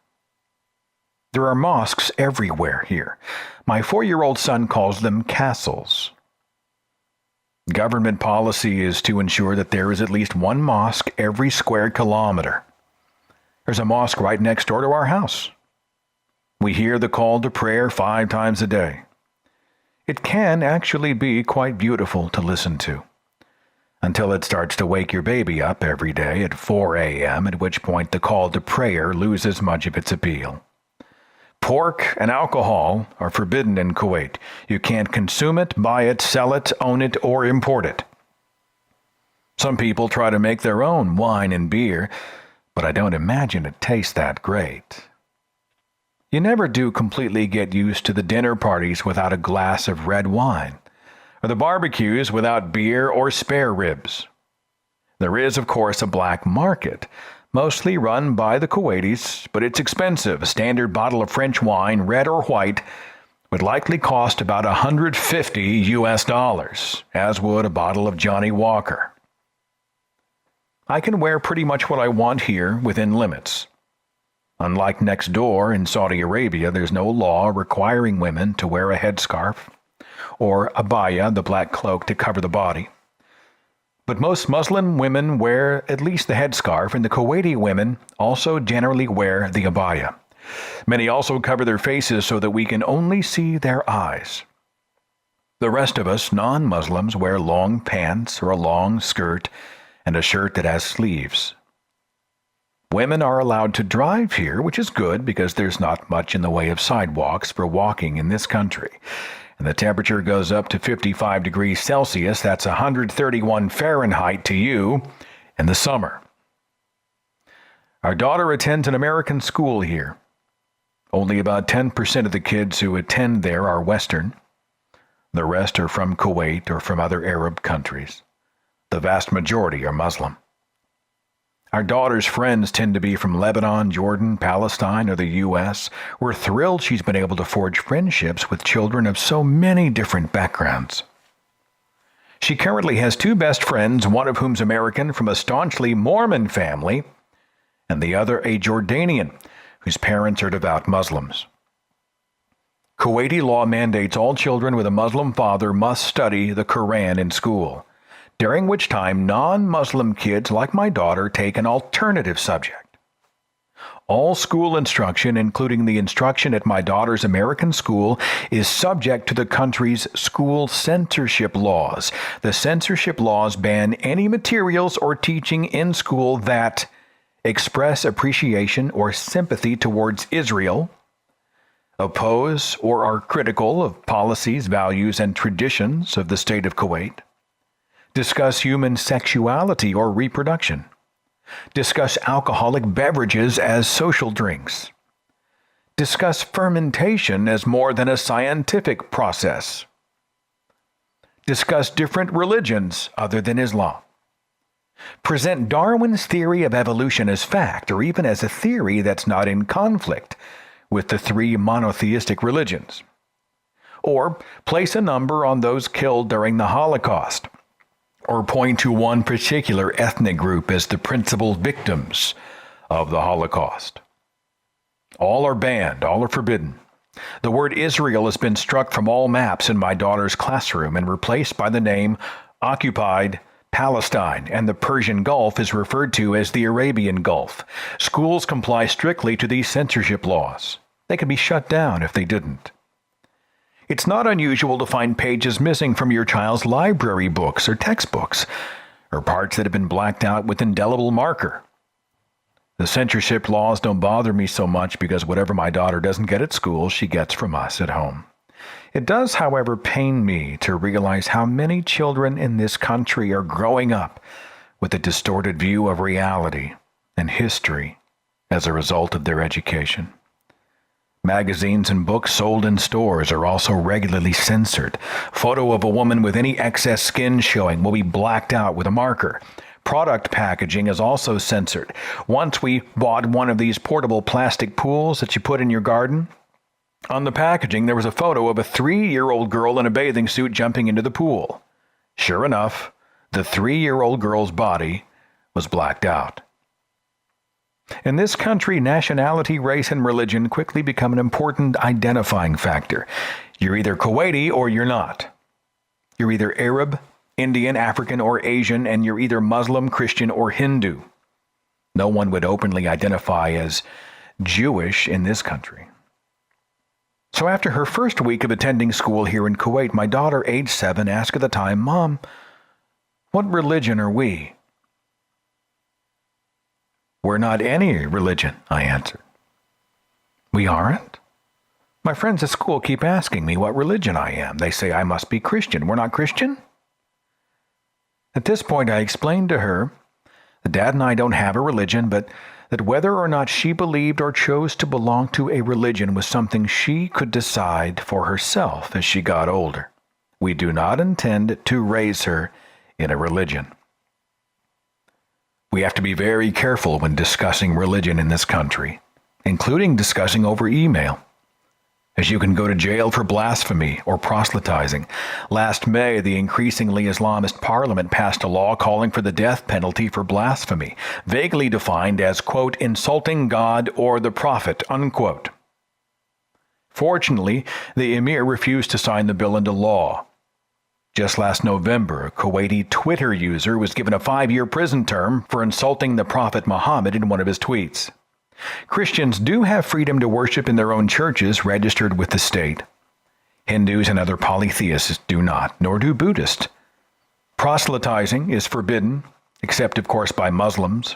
There are mosques everywhere here. My 4-year-old son calls them castles. Government policy is to ensure that there is at least one mosque every square kilometer. There's a mosque right next door to our house. We hear the call to prayer 5 times a day. It can actually be quite beautiful to listen to, until it starts to wake your baby up every day at 4 a.m., at which point the call to prayer loses much of its appeal. Pork and alcohol are forbidden in Kuwait. You can't consume it, buy it, sell it, own it, or import it. Some people try to make their own wine and beer, but I don't imagine it tastes that great. You never do completely get used to the dinner parties without a glass of red wine, or the barbecues without beer or spare ribs. There is, of course, a black market, mostly run by the Kuwaitis, but it's expensive. A standard bottle of French wine, red or white, would likely cost about $150, as would a bottle of Johnny Walker. I can wear pretty much what I want here within limits. Unlike next door in Saudi Arabia, there's no law requiring women to wear a headscarf or abaya, the black cloak to cover the body. But most Muslim women wear at least the headscarf, and the Kuwaiti women also generally wear the abaya. Many also cover their faces so that we can only see their eyes. The rest of us, non-Muslims, wear long pants or a long skirt and a shirt that has sleeves. Women are allowed to drive here, which is good because there's not much in the way of sidewalks for walking in this country. And the temperature goes up to 55 degrees Celsius, that's 131 Fahrenheit to you, in the summer. Our daughter attends an American school here. Only about 10% of the kids who attend there are Western. The rest are from Kuwait or from other Arab countries. The vast majority are Muslim. Our daughter's friends tend to be from Lebanon, Jordan, Palestine, or the U.S. We're thrilled she's been able to forge friendships with children of so many different backgrounds. She currently has two best friends, one of whom's American from a staunchly Mormon family, and the other a Jordanian, whose parents are devout Muslims. Kuwaiti law mandates all children with a Muslim father must study the Quran in school, during which time non-Muslim kids like my daughter take an alternative subject. All school instruction, including the instruction at my daughter's American school, is subject to the country's school censorship laws. The censorship laws ban any materials or teaching in school that express appreciation or sympathy towards Israel, oppose or are critical of policies, values, and traditions of the state of Kuwait, discuss human sexuality or reproduction, discuss alcoholic beverages as social drinks, discuss fermentation as more than a scientific process, discuss different religions other than Islam, present Darwin's theory of evolution as fact or even as a theory that's not in conflict with the three monotheistic religions, or place a number on those killed during the Holocaust, or point to one particular ethnic group as the principal victims of the Holocaust. All are banned, all are forbidden. The word Israel has been struck from all maps in my daughter's classroom and replaced by the name occupied Palestine, and the Persian Gulf is referred to as the Arabian Gulf. Schools comply strictly to these censorship laws. They could be shut down if they didn't. It's not unusual to find pages missing from your child's library books or textbooks, or parts that have been blacked out with indelible marker. The censorship laws don't bother me so much because whatever my daughter doesn't get at school, she gets from us at home. It does, however, pain me to realize how many children in this country are growing up with a distorted view of reality and history as a result of their education. Magazines and books sold in stores are also regularly censored. Photo of a woman with any excess skin showing will be blacked out with a marker. Product packaging is also censored. Once we bought one of these portable plastic pools that you put in your garden. On the packaging, there was a photo of a 3-year-old girl in a bathing suit jumping into the pool. Sure enough, the 3-year-old girl's body was blacked out. In this country, nationality, race, and religion quickly become an important identifying factor. You're either Kuwaiti or you're not. You're either Arab, Indian, African, or Asian, and you're either Muslim, Christian, or Hindu. No one would openly identify as Jewish in this country. So after her first week of attending school here in Kuwait, my daughter, age 7, asked at the time, "Mom, what religion are we?" "We're not any religion," I answered. "We aren't?" My friends at school keep asking me what religion I am. They say I must be Christian. We're not Christian? At this point, I explained to her that Dad and I don't have a religion, but that whether or not she believed or chose to belong to a religion was something she could decide for herself as she got older. We do not intend to raise her in a religion. We have to be very careful when discussing religion in this country, including discussing over email, as you can go to jail for blasphemy or proselytizing. Last May, the increasingly Islamist parliament passed a law calling for the death penalty for blasphemy, vaguely defined as, quote, insulting God or the prophet, unquote. Fortunately, the emir refused to sign the bill into law. Just last November, a Kuwaiti Twitter user was given a 5-year prison term for insulting the Prophet Muhammad in one of his tweets. Christians do have freedom to worship in their own churches registered with the state. Hindus and other polytheists do not, nor do Buddhists. Proselytizing is forbidden, except, of course, by Muslims.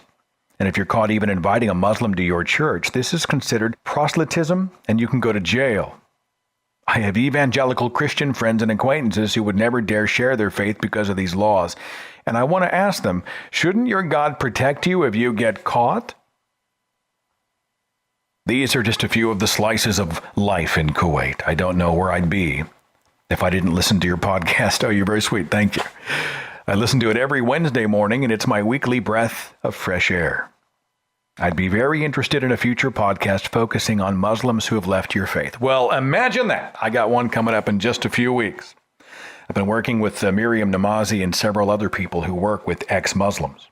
And if you're caught even inviting a Muslim to your church, this is considered proselytism, and you can go to jail. I have evangelical Christian friends and acquaintances who would never dare share their faith because of these laws. And I want to ask them, shouldn't your God protect you if you get caught? These are just a few of the slices of life in Kuwait. I don't know where I'd be if I didn't listen to your podcast. Oh, you're very sweet. Thank you. I listen to it every Wednesday morning, and it's my weekly breath of fresh air. I'd be very interested in a future podcast focusing on Muslims who have left your faith. Well, imagine that. I got one coming up in just a few weeks. I've been working with Miriam Namazi and several other people who work with ex-Muslims.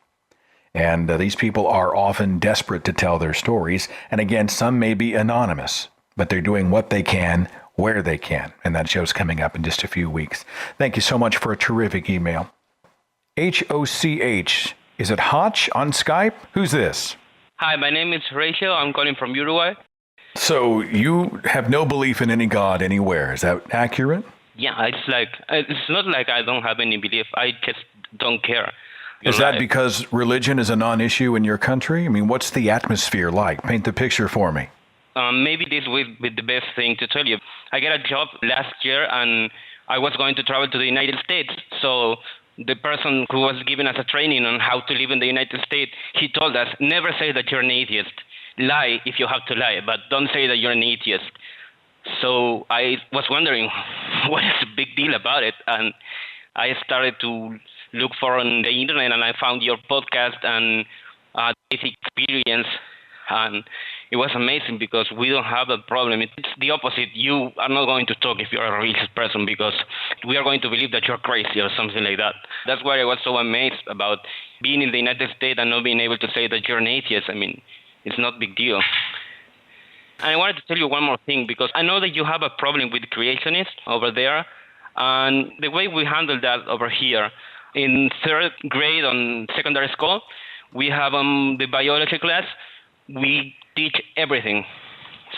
And these people are often desperate to tell their stories. And again, some may be anonymous, but they're doing what they can, where they can. And that show's coming up in just a few weeks. Thank you so much for a terrific email. HOCH. Is it Hotch on Skype? Who's this? Hi, my name is Rachel. I'm calling from Uruguay. So you have no belief in any God anywhere. Is that accurate? Yeah, it's not like I don't have any belief. I just don't care. Is that because religion is a non-issue in your country? I mean, what's the atmosphere like? Paint the picture for me. Maybe this would be the best thing to tell you. I got a job last year, and I was going to travel to the United States. So the person who was giving us a training on how to live in the United States, he told us, never say that you're an atheist. Lie if you have to lie, but don't say that you're an atheist. So I was wondering, what is the big deal about it? And I started to look for on the internet, and I found your podcast and basic experience, and it was amazing because we don't have a problem. It's the opposite. You are not going to talk if you're a religious person because we are going to believe that you're crazy or something like that. That's why I was so amazed about being in the United States and not being able to say that you're an atheist. I mean, it's not a big deal. And I wanted to tell you one more thing because I know that you have a problem with creationists over there, and the way we handle that over here, in 3rd grade on secondary school, we have the biology class. We teach everything.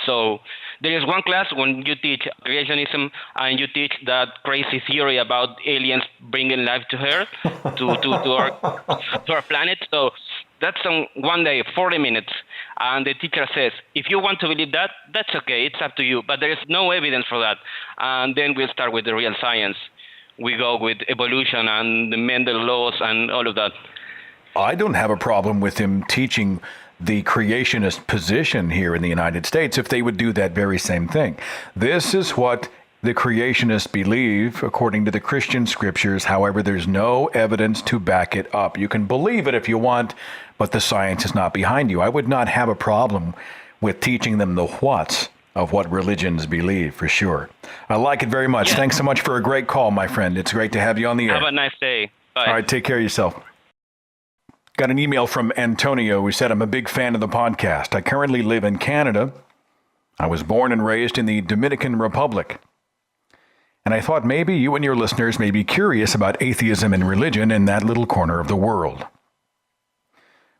So there is one class when you teach creationism and you teach that crazy theory about aliens bringing life to Earth, to our planet. So that's on one day, 40 minutes. And the teacher says, if you want to believe that, that's okay. It's up to you. But there is no evidence for that. And then we'll start with the real science. We go with evolution and the Mendel laws and all of that. I don't have a problem with him teaching the creationist position here in the United States if they would do that very same thing. This is what the creationists believe according to the Christian scriptures. However, there's no evidence to back it up. You can believe it if you want, but the science is not behind you. I would not have a problem with teaching them the whats of what religions believe, for sure. I like it very much. Yeah. Thanks so much for a great call, my friend. It's great to have you on the air. Have a nice day. Bye. All right, take care of yourself. Got an email from Antonio who said, I'm a big fan of the podcast. I currently live in Canada. I was born and raised in the Dominican Republic. And I thought maybe you and your listeners may be curious about atheism and religion in that little corner of the world,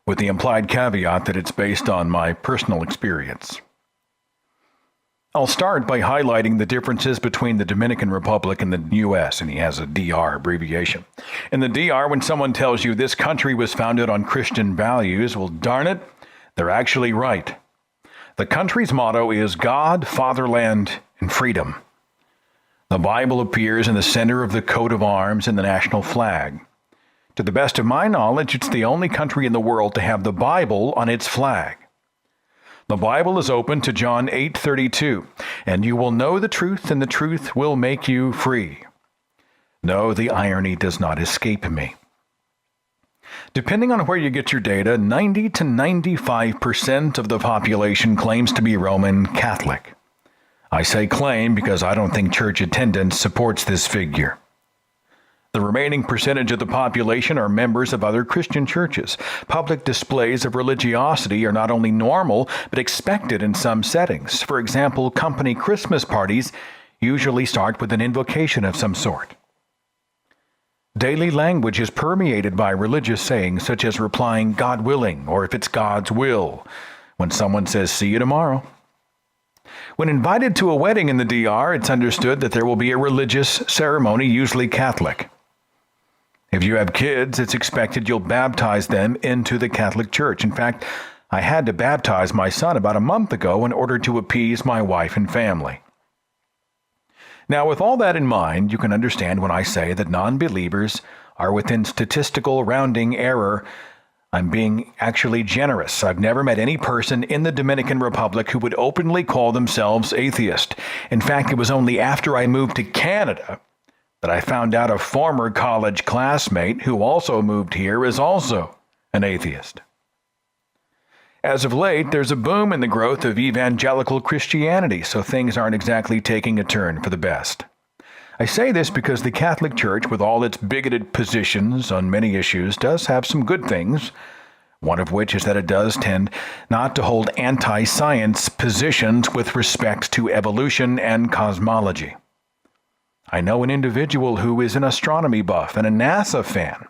with the implied caveat that it's based on my personal experience. I'll start by highlighting the differences between the Dominican Republic and the U.S., and he has a DR abbreviation. In the DR, when someone tells you this country was founded on Christian values, well, darn it, they're actually right. The country's motto is God, Fatherland, and freedom. The Bible appears in the center of the coat of arms and the national flag. To the best of my knowledge, it's the only country in the world to have the Bible on its flag. The Bible is open to John 8:32, and you will know the truth, and the truth will make you free. No, the irony does not escape me. Depending on where you get your data, 90 to 95% of the population claims to be Roman Catholic. I say claim because I don't think church attendance supports this figure. The remaining percentage of the population are members of other Christian churches. Public displays of religiosity are not only normal, but expected in some settings. For example, company Christmas parties usually start with an invocation of some sort. Daily language is permeated by religious sayings such as replying "God willing" or "if it's God's will" when someone says "see you tomorrow." When invited to a wedding in the DR, it's understood that there will be a religious ceremony, usually Catholic. If you have kids, it's expected you'll baptize them into the Catholic Church. In fact, I had to baptize my son about a month ago in order to appease my wife and family. Now, with all that in mind, you can understand when I say that non-believers are within statistical rounding error. I'm being actually generous. I've never met any person in the Dominican Republic who would openly call themselves atheist. In fact, it was only after I moved to Canada that I found out a former college classmate who also moved here is also an atheist. As of late, there's a boom in the growth of evangelical Christianity, so things aren't exactly taking a turn for the best. I say this because the Catholic Church, with all its bigoted positions on many issues, does have some good things, one of which is that it does tend not to hold anti-science positions with respect to evolution and cosmology. I know an individual who is an astronomy buff and a NASA fan.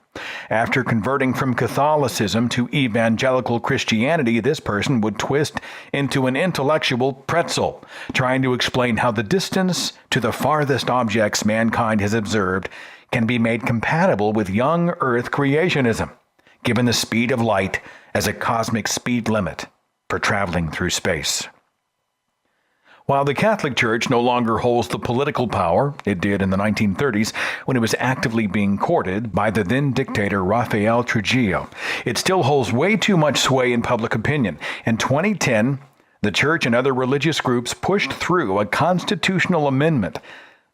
After converting from Catholicism to evangelical Christianity, this person would twist into an intellectual pretzel, trying to explain how the distance to the farthest objects mankind has observed can be made compatible with young Earth creationism, given the speed of light as a cosmic speed limit for traveling through space. While the Catholic Church no longer holds the political power it did in the 1930s when it was actively being courted by the then dictator Rafael Trujillo, it still holds way too much sway in public opinion. In 2010, the church and other religious groups pushed through a constitutional amendment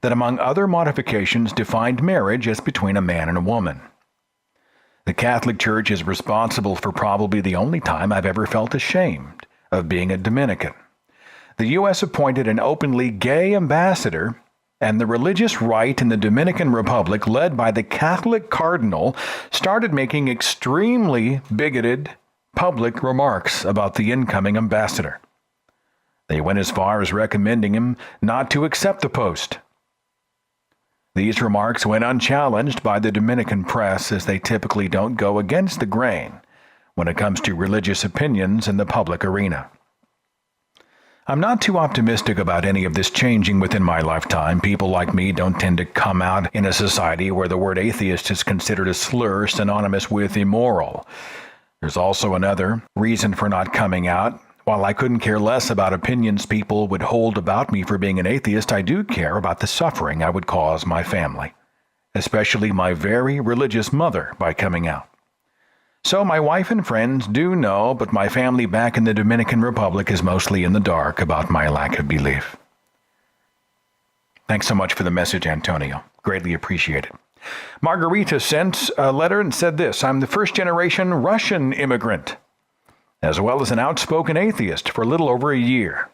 that, among other modifications, defined marriage as between a man and a woman. The Catholic Church is responsible for probably the only time I've ever felt ashamed of being a Dominican. The U.S. appointed an openly gay ambassador, and the religious right in the Dominican Republic, led by the Catholic cardinal, started making extremely bigoted public remarks about the incoming ambassador. They went as far as recommending him not to accept the post. These remarks went unchallenged by the Dominican press, as they typically don't go against the grain when it comes to religious opinions in the public arena. I'm not too optimistic about any of this changing within my lifetime. People like me don't tend to come out in a society where the word atheist is considered a slur synonymous with immoral. There's also another reason for not coming out. While I couldn't care less about opinions people would hold about me for being an atheist, I do care about the suffering I would cause my family, especially my very religious mother, by coming out. So my wife and friends do know, but my family back in the Dominican Republic is mostly in the dark about my lack of belief. Thanks so much for the message, Antonio. Greatly appreciated. Margarita sent a letter and said this: I'm the first-generation Russian immigrant, as well as an outspoken atheist for a little over a year.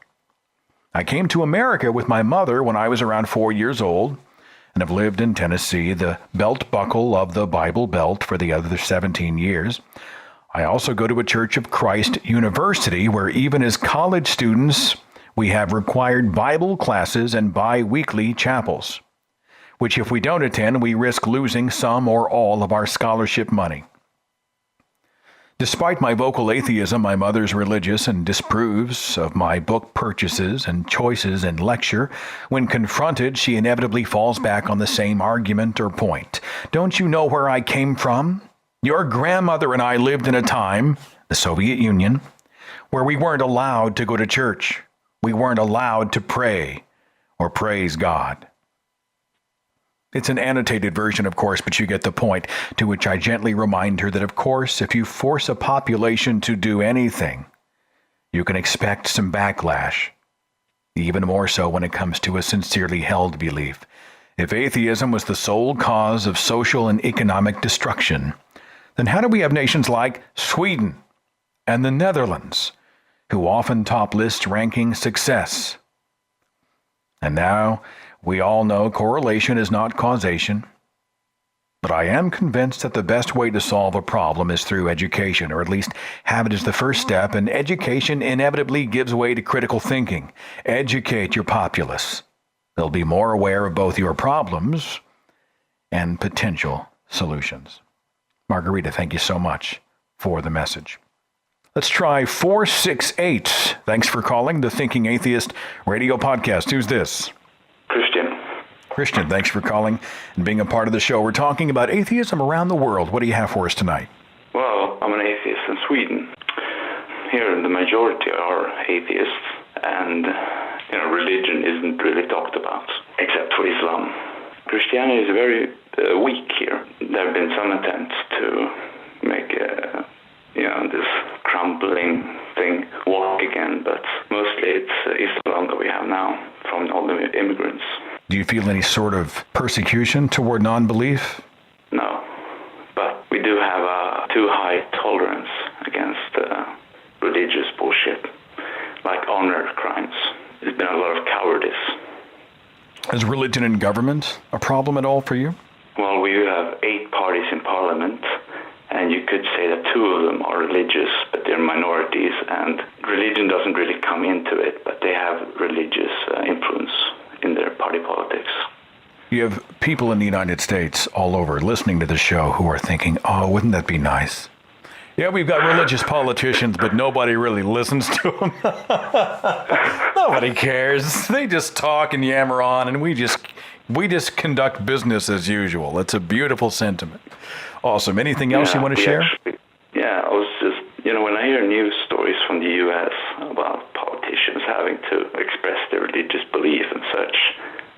I came to America with my mother when I was around 4 years old, and have lived in Tennessee, the belt buckle of the Bible Belt, for the other 17 years. I also go to a Church of Christ university where even as college students, we have required Bible classes and bi-weekly chapels, which if we don't attend, we risk losing some or all of our scholarship money. Despite my vocal atheism, my mother's religious and disapproves of my book purchases and choices in lecture. When confronted, she inevitably falls back on the same argument or point. Don't you know where I came from? Your grandmother and I lived in a time, the Soviet Union, where we weren't allowed to go to church. We weren't allowed to pray. or praise God. It's an annotated version, of course, but you get the point, to which I gently remind her that, of course, if you force a population to do anything, you can expect some backlash, even more so when it comes to a sincerely held belief. If atheism was the sole cause of social and economic destruction, then how do we have nations like Sweden and the Netherlands, who often top lists ranking success? And now, we all know correlation is not causation, but I am convinced that the best way to solve a problem is through education, or at least have it as the first step, and education inevitably gives way to critical thinking. Educate your populace. They'll be more aware of both your problems and potential solutions. Margarita, thank you so much for the message. Let's try 468. Thanks for calling the Thinking Atheist radio podcast. Who's this? Christian, thanks for calling and being a part of the show. We're talking about atheism around the world. What do you have for us tonight? Well, I'm an atheist in Sweden. Here, the majority are atheists, and religion isn't really talked about, except for Islam. Christianity is very weak here. There have been some attempts to make this crumbling thing walk again, but mostly it's Islam that we have now from all the immigrants. Do you feel any sort of persecution toward non-belief? No, but we do have a too high tolerance against religious bullshit, like honor crimes. There's been a lot of cowardice. Is religion in government a problem at all for you? Well, we have 8 parties in parliament, and you could say that 2 of them are religious, but they're minorities, and religion doesn't really come into it, but they have religious influence in their party politics. You have people in the United States all over listening to the show who are thinking, oh, wouldn't that be nice? Yeah, we've got religious politicians, but nobody really listens to them. Nobody cares. They just talk and yammer on, and we just conduct business as usual. It's a beautiful sentiment. Awesome. Anything else you want to share? I was just, when I hear news stories from the U.S. about politicians having to express their religious belief and such,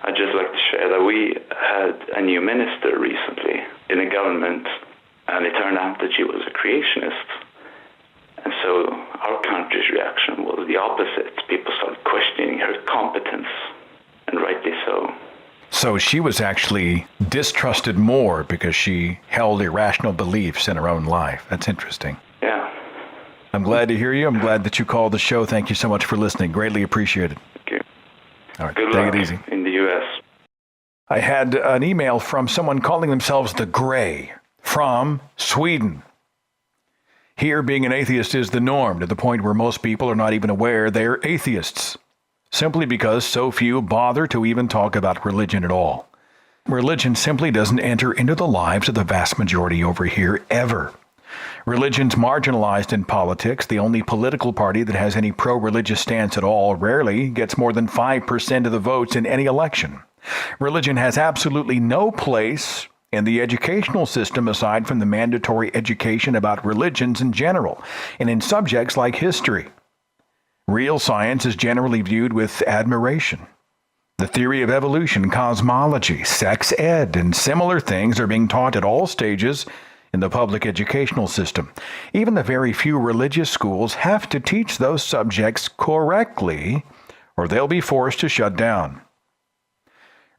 I'd just like to share that we had a new minister recently in the government, and it turned out that she was a creationist. And so our country's reaction was the opposite. People started questioning her competence, and rightly so. So she was actually distrusted more because she held irrational beliefs in her own life. That's interesting. Yeah. I'm glad to hear you. I'm glad that you called the show. Thank you so much for listening. Greatly appreciated. Thank you. All right, Good take luck it easy. In the U.S. I had an email from someone calling themselves the Grey from Sweden. Here, being an atheist is the norm, to the point where most people are not even aware they're atheists, simply because so few bother to even talk about religion at all. Religion simply doesn't enter into the lives of the vast majority over here ever. Religion's marginalized in politics. The only political party that has any pro-religious stance at all rarely gets more than 5% of the votes in any election. Religion has absolutely no place in the educational system aside from the mandatory education about religions in general, and in subjects like history. Real science is generally viewed with admiration. The theory of evolution, cosmology, sex ed, and similar things are being taught at all stages in the public educational system. Even the very few religious schools have to teach those subjects correctly, or they'll be forced to shut down.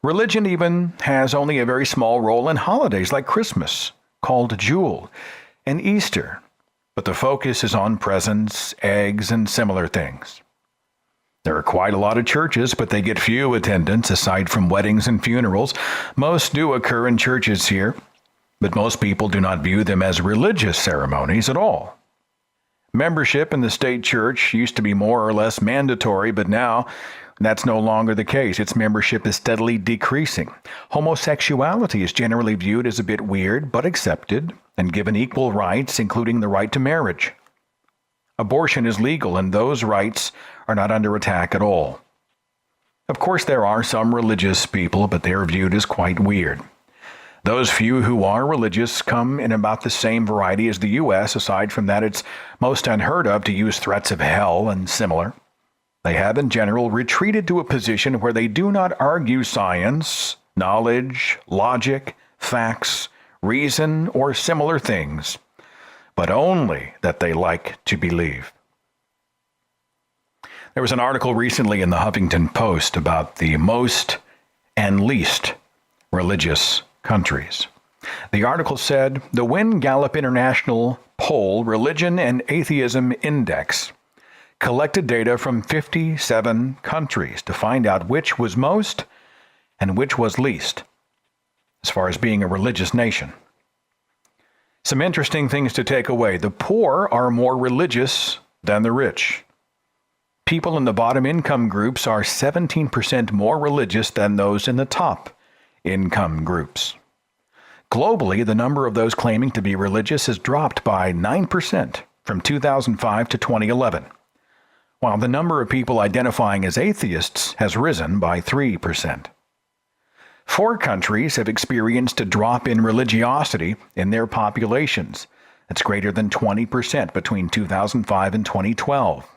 Religion even has only a very small role in holidays like Christmas, called Jule, and Easter, but the focus is on presents, eggs, and similar things. There are quite a lot of churches, but they get few attendants aside from weddings and funerals. Most do occur in churches here, but most people do not view them as religious ceremonies at all. Membership in the state church used to be more or less mandatory, but now that's no longer the case. Its membership is steadily decreasing. Homosexuality is generally viewed as a bit weird, but accepted and given equal rights, including the right to marriage. Abortion is legal, and those rights are not under attack at all. Of course, there are some religious people, but they are viewed as quite weird. Those few who are religious come in about the same variety as the U.S. Aside from that, it's most unheard of to use threats of hell and similar. They have, in general, retreated to a position where they do not argue science, knowledge, logic, facts, reason, or similar things, but only that they like to believe. There was an article recently in the Huffington Post about the most and least religious countries. The article said, the Wynn Gallup International Poll Religion and Atheism Index collected data from 57 countries to find out which was most and which was least, as far as being a religious nation. Some interesting things to take away. The poor are more religious than the rich. People in the bottom income groups are 17% more religious than those in the top income groups. Globally, the number of those claiming to be religious has dropped by 9% from 2005 to 2011, while the number of people identifying as atheists has risen by 3%. 4 countries have experienced a drop in religiosity in their populations. That's greater than 20% between 2005 and 2012.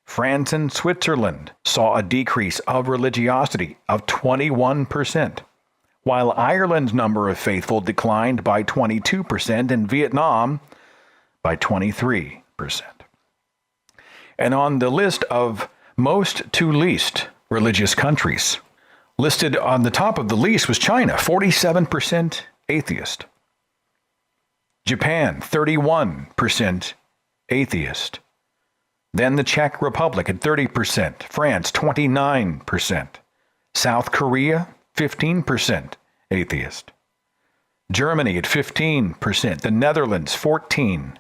France and Switzerland saw a decrease of religiosity of 21%, while Ireland's number of faithful declined by 22% and Vietnam by 23%. And on the list of most to least religious countries, listed on the top of the list was China, 47% atheist. Japan, 31% atheist. Then the Czech Republic at 30%, France 29%, South Korea 15% atheist, Germany at 15%, the Netherlands 14%,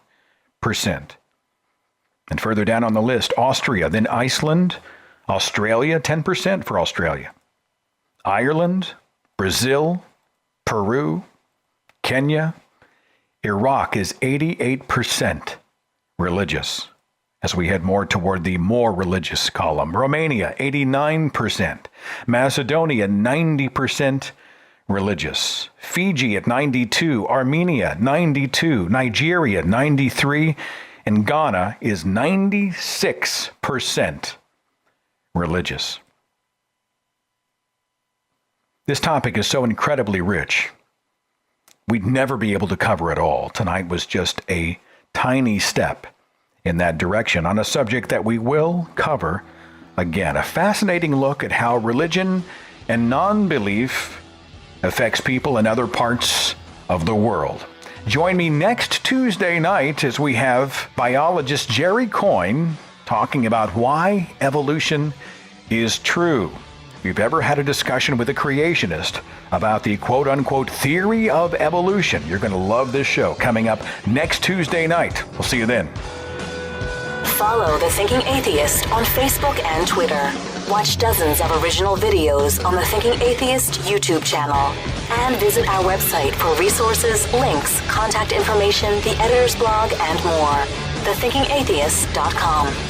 and further down on the list, Austria, then Iceland, Australia 10% for Australia, Ireland, Brazil, Peru, Kenya, Iraq is 88% religious, as we head more toward the more religious column. Romania, 89%. Macedonia, 90% religious. Fiji at 92%. Armenia, 92%. Nigeria, 93%. And Ghana is 96% religious. This topic is so incredibly rich. We'd never be able to cover it all. Tonight was just a tiny step in that direction on a subject that we will cover again. A fascinating look at how religion and non-belief affects people in other parts of the world. Join me next Tuesday night as we have biologist Jerry Coyne talking about why evolution is true. If you've ever had a discussion with a creationist about the quote-unquote theory of evolution, you're going to love this show coming up next Tuesday night. We'll see you then. Follow The Thinking Atheist on Facebook and Twitter. Watch dozens of original videos on the Thinking Atheist YouTube channel. And visit our website for resources, links, contact information, the editor's blog, and more. thethinkingatheist.com.